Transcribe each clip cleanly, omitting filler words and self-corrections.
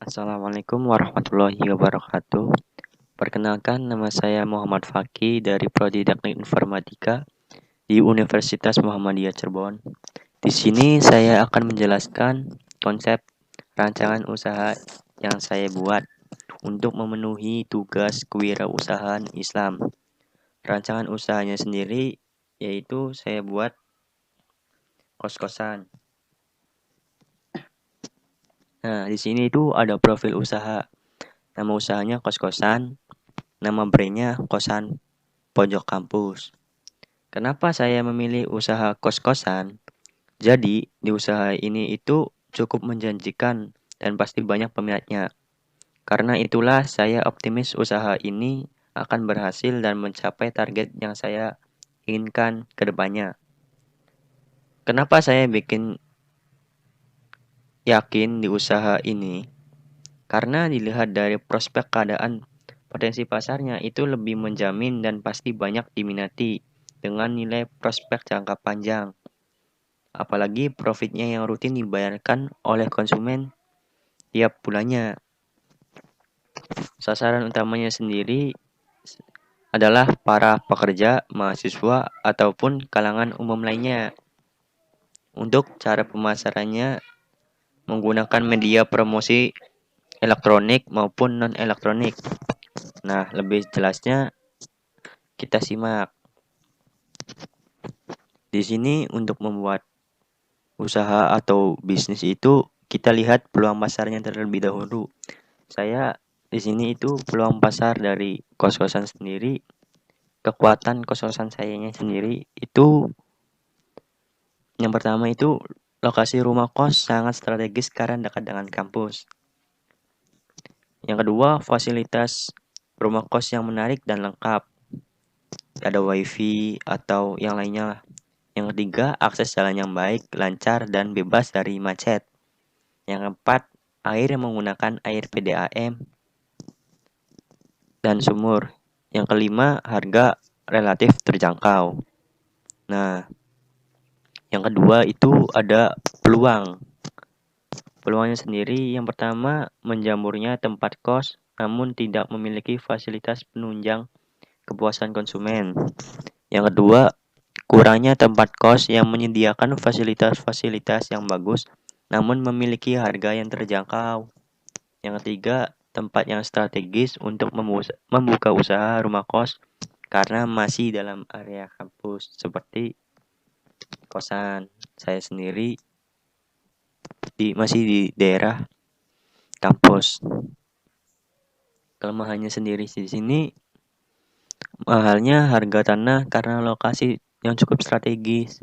Assalamualaikum warahmatullahi wabarakatuh. Perkenalkan, nama saya Muhammad Fakih dari Prodi Teknik Informatika di Universitas Muhammadiyah Cirebon. Di sini saya akan menjelaskan konsep rancangan usaha yang saya buat untuk memenuhi tugas kewirausahaan Islam. Rancangan usahanya sendiri yaitu saya buat kos-kosan. Nah, di sini itu ada profil usaha. Nama usahanya kos-kosan, nama brandnya Kosan Pojok Kampus. Kenapa saya memilih usaha kos-kosan? Jadi, di usaha ini itu cukup menjanjikan dan pasti banyak peminatnya. Karena itulah saya optimis usaha ini akan berhasil dan mencapai target yang saya inginkan ke depannya. Kenapa saya bikin yakin di usaha ini? Karena dilihat dari prospek keadaan potensi pasarnya itu lebih menjamin dan pasti banyak diminati dengan nilai prospek jangka panjang. Apalagi profitnya yang rutin dibayarkan oleh konsumen tiap bulannya. Sasaran utamanya sendiri adalah para pekerja, mahasiswa, ataupun kalangan umum lainnya. Untuk cara pemasarannya menggunakan media promosi elektronik maupun non-elektronik. Nah, lebih jelasnya kita simak. Di sini untuk membuat usaha atau bisnis itu kita lihat peluang pasarnya terlebih dahulu. Saya di sini itu peluang pasar dari kos-kosan sendiri, kekuatan kos-kosan sayanya sendiri itu yang pertama itu lokasi rumah kos sangat strategis karena dekat dengan kampus. Yang kedua, fasilitas rumah kos yang menarik dan lengkap. Ada wifi atau yang lainnya lah. Yang ketiga, akses jalan yang baik, lancar, dan bebas dari macet. Yang keempat, air yang menggunakan air PDAM dan sumur. Yang kelima, harga relatif terjangkau. Nah, yang kedua itu ada peluang. Peluangnya sendiri yang pertama, menjamurnya tempat kos namun tidak memiliki fasilitas penunjang kepuasan konsumen. Yang kedua, kurangnya tempat kos yang menyediakan fasilitas-fasilitas yang bagus namun memiliki harga yang terjangkau. Yang ketiga, tempat yang strategis untuk membuka usaha rumah kos karena masih dalam area kampus seperti kosan saya sendiri masih di daerah kampus. Kelemahannya sendiri di sini mahalnya harga tanah karena lokasi yang cukup strategis.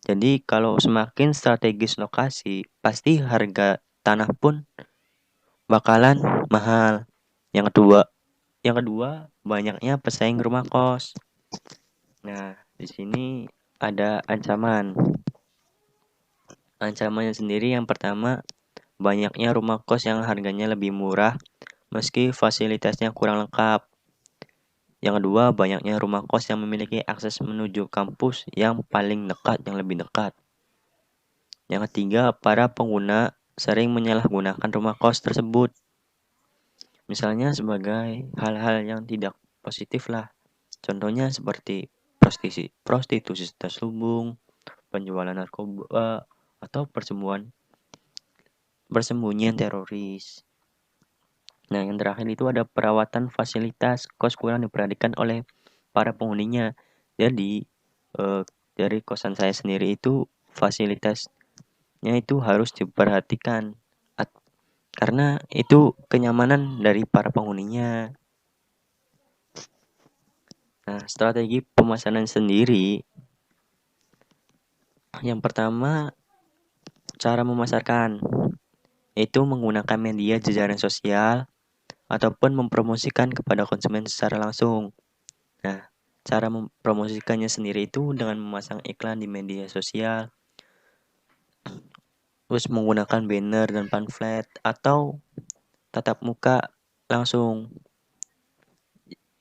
Jadi kalau semakin strategis lokasi, pasti harga tanah pun bakalan mahal. Yang kedua, banyaknya pesaing rumah kos. Nah, di sini ada ancaman. Ancamannya sendiri yang pertama, banyaknya rumah kos yang harganya lebih murah meski fasilitasnya kurang lengkap. Yang kedua, banyaknya rumah kos yang memiliki akses menuju kampus yang paling dekat, yang lebih dekat. Yang ketiga, para pengguna sering menyalahgunakan rumah kos tersebut. Misalnya sebagai hal-hal yang tidak positif lah. Contohnya seperti prostitusi terselubung, penjualan narkoba, atau persembunyian teroris. Nah, yang terakhir itu ada perawatan fasilitas kos kurang diperhatikan oleh para penghuninya. Jadi, dari kosan saya sendiri itu fasilitasnya itu harus diperhatikan karena itu kenyamanan dari para penghuninya. Nah, strategi pemasaran sendiri yang pertama, cara memasarkan yaitu menggunakan media jejaring sosial ataupun mempromosikan kepada konsumen secara langsung. Nah, cara mempromosikannya sendiri itu dengan memasang iklan di media sosial, terus menggunakan banner dan pamflet atau tatap muka langsung.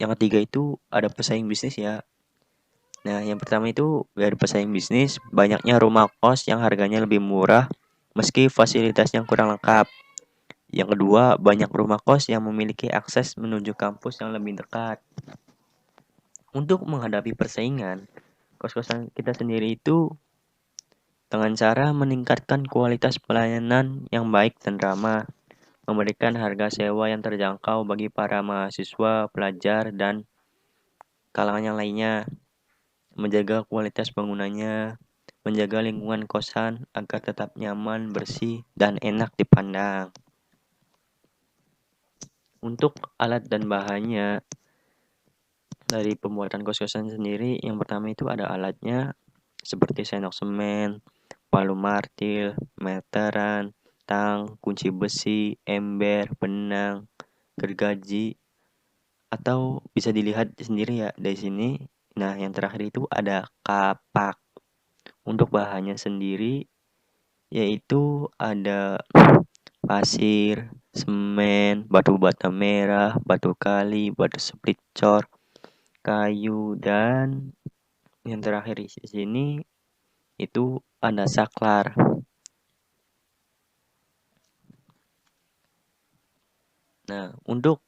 Yang ketiga itu ada pesaing bisnis ya. Nah, yang pertama itu dari pesaing bisnis, banyaknya rumah kos yang harganya lebih murah meski fasilitasnya kurang lengkap. Yang kedua, banyak rumah kos yang memiliki akses menuju kampus yang lebih dekat. Untuk menghadapi persaingan, kos-kosan kita sendiri itu dengan cara meningkatkan kualitas pelayanan yang baik dan ramah, memberikan harga sewa yang terjangkau bagi para mahasiswa, pelajar, dan kalangan yang lainnya, menjaga kualitas bangunannya, menjaga lingkungan kosan agar tetap nyaman, bersih, dan enak dipandang. Untuk alat dan bahannya dari pembuatan kos-kosan sendiri, yang pertama itu ada alatnya seperti sendok semen, palu martil, meteran, tang, kunci besi, ember, benang, gergaji, atau bisa dilihat sendiri ya dari sini. Nah, yang terakhir itu ada kapak. Untuk bahannya sendiri yaitu ada pasir, semen, batu bata merah, batu kali, batu split cor, kayu, dan yang terakhir di sini itu ada saklar. Nah, untuk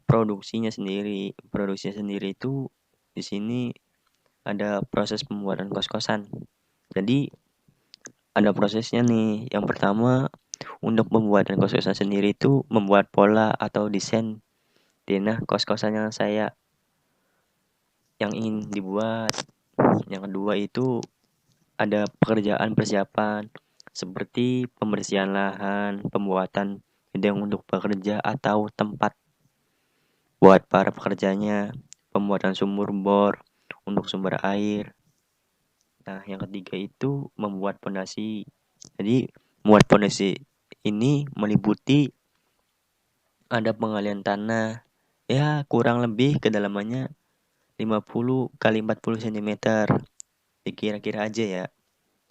produksinya sendiri itu di sini ada proses pembuatan kos-kosan. Jadi ada prosesnya nih. Yang pertama, untuk pembuatan kos-kosan sendiri itu membuat pola atau desain denah kos-kosan yang ingin dibuat. Yang kedua itu ada pekerjaan persiapan seperti pembersihan lahan, pembuatan gedung untuk pekerja atau tempat buat para pekerjanya, pembuatan sumur bor untuk sumber air. Nah, yang ketiga itu membuat pondasi. Jadi, membuat pondasi ini meliputi ada penggalian tanah, ya kurang lebih kedalamannya 50 kali 40 cm. Dikira-kira aja ya.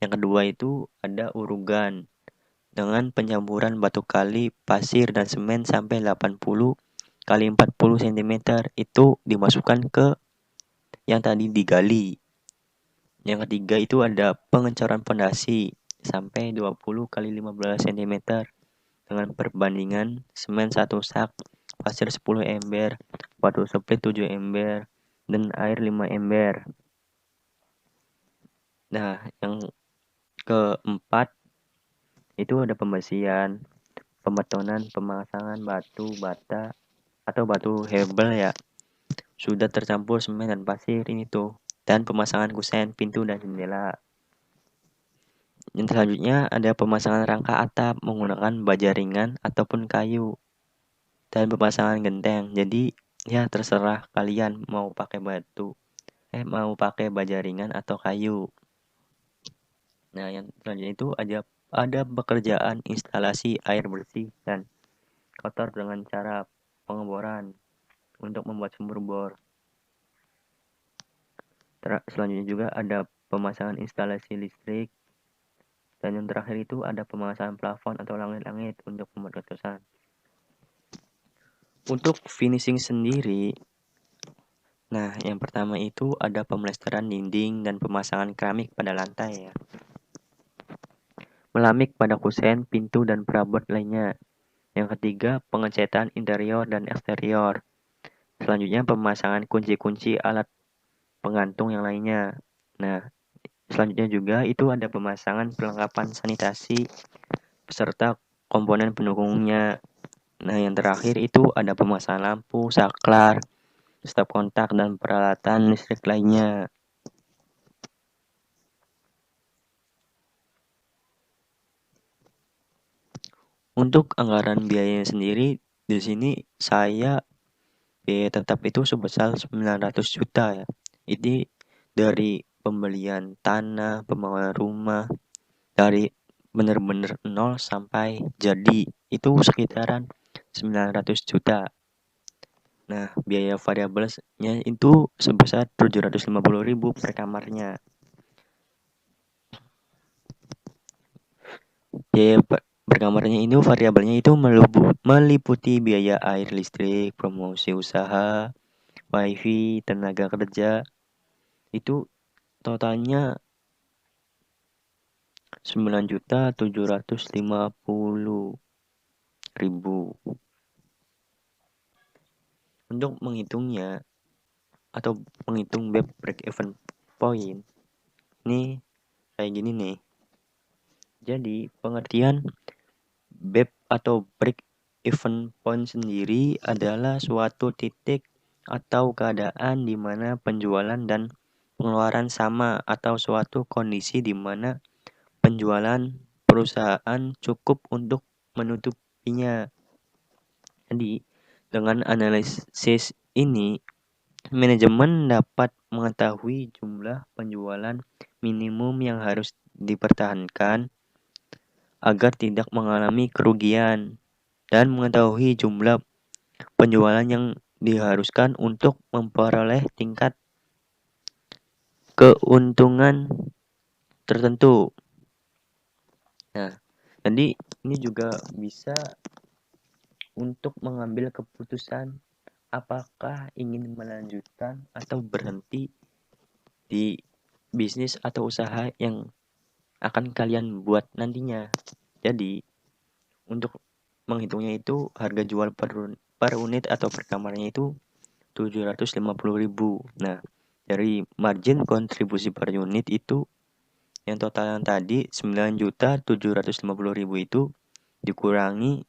Yang kedua itu ada urugan dengan pencampuran batu kali, pasir, dan semen sampai 80 kali 40 cm itu dimasukkan ke yang tadi digali. Yang ketiga itu ada pengecoran pondasi sampai 20 kali 15 cm dengan perbandingan semen 1 sak, pasir 10 ember, batu split 7 ember, dan air 5 ember. Nah, yang keempat itu ada pembersihan, pembetonan, pemasangan batu bata atau batu hebel ya. Sudah tercampur semen dan pasir ini tuh. Dan pemasangan kusen, pintu, dan jendela. Yang selanjutnya ada pemasangan rangka atap menggunakan baja ringan ataupun kayu. Dan pemasangan genteng. Jadi ya terserah kalian mau pakai mau pakai baja ringan atau kayu. Nah, yang selanjutnya itu ada pekerjaan instalasi air bersih dan kotor dengan cara pengeboran untuk membuat sumur bor. Selanjutnya juga ada pemasangan instalasi listrik. Dan yang terakhir itu ada pemasangan plafon atau langit-langit untuk membuat kos-kosan. Untuk finishing sendiri, nah yang pertama itu ada pemlesteran dinding dan pemasangan keramik pada lantai ya. Melamik pada kusen, pintu, dan perabot lainnya. Yang ketiga, pengecatan interior dan eksterior. Selanjutnya pemasangan kunci-kunci alat penggantung yang lainnya. Nah, selanjutnya juga itu ada pemasangan perlengkapan sanitasi beserta komponen pendukungnya. Nah, yang terakhir itu ada pemasangan lampu, saklar, stop kontak, dan peralatan listrik lainnya. Untuk anggaran biayanya sendiri, di sini biaya tetap itu sebesar 900 juta ya. Ini dari pembelian tanah, pembangunan rumah, dari benar-benar nol sampai jadi itu sekitaran 900 juta. Nah, biaya variabelnya itu sebesar 750.000 per kamarnya. Biaya per kamarnya itu variabelnya itu meliputi biaya air listrik, promosi usaha, wifi, tenaga kerja. Itu totalnya 9.750. ribu. Untuk menghitungnya atau menghitung BEP break even point ini kayak gini nih. Jadi pengertian BEP atau break even point sendiri adalah suatu titik atau keadaan di mana penjualan dan pengeluaran sama atau suatu kondisi di mana penjualan perusahaan cukup untuk menutupinya. Jadi dengan analisis ini manajemen dapat mengetahui jumlah penjualan minimum yang harus dipertahankan agar tidak mengalami kerugian dan mengetahui jumlah penjualan yang diharuskan untuk memperoleh tingkat keuntungan tertentu. Nah, jadi ini juga bisa untuk mengambil keputusan apakah ingin melanjutkan atau berhenti di bisnis atau usaha yang akan kalian buat nantinya. Jadi, untuk menghitungnya itu harga jual per unit atau per kamarnya itu 750.000. Nah, dari margin kontribusi per unit itu yang total yang tadi 9.750.000 itu dikurangi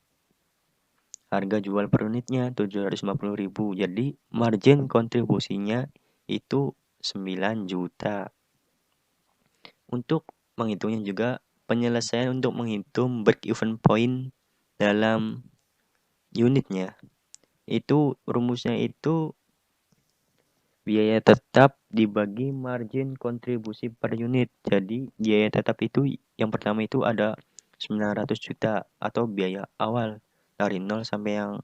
harga jual per unitnya 750.000. Jadi margin kontribusinya itu 9 juta. Untuk menghitungnya juga penyelesaian untuk menghitung break even point dalam unitnya. Itu rumusnya itu biaya tetap dibagi margin kontribusi per unit. Jadi biaya tetap itu yang pertama itu ada 900 juta atau biaya awal dari 0 sampai yang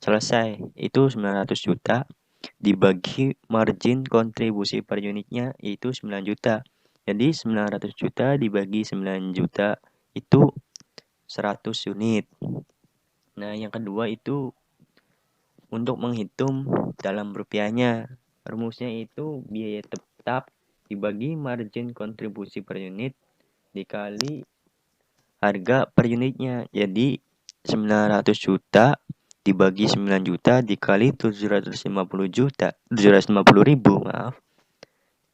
selesai itu 900 juta dibagi margin kontribusi per unitnya itu 9 juta. Jadi 900 juta dibagi 9 juta itu 100 unit. Nah, yang kedua itu untuk menghitung dalam rupiahnya. Rumusnya itu biaya tetap dibagi margin kontribusi per unit dikali harga per unitnya. Jadi 900 juta dibagi 9 juta dikali 750 juta. 750.000, maaf.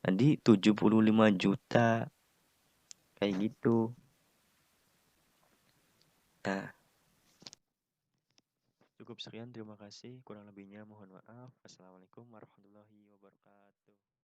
Jadi 75 juta. Kayak gitu. Nah, cukup sekian, terima kasih. Kurang lebihnya mohon maaf. Assalamualaikum warahmatullahi wabarakatuh.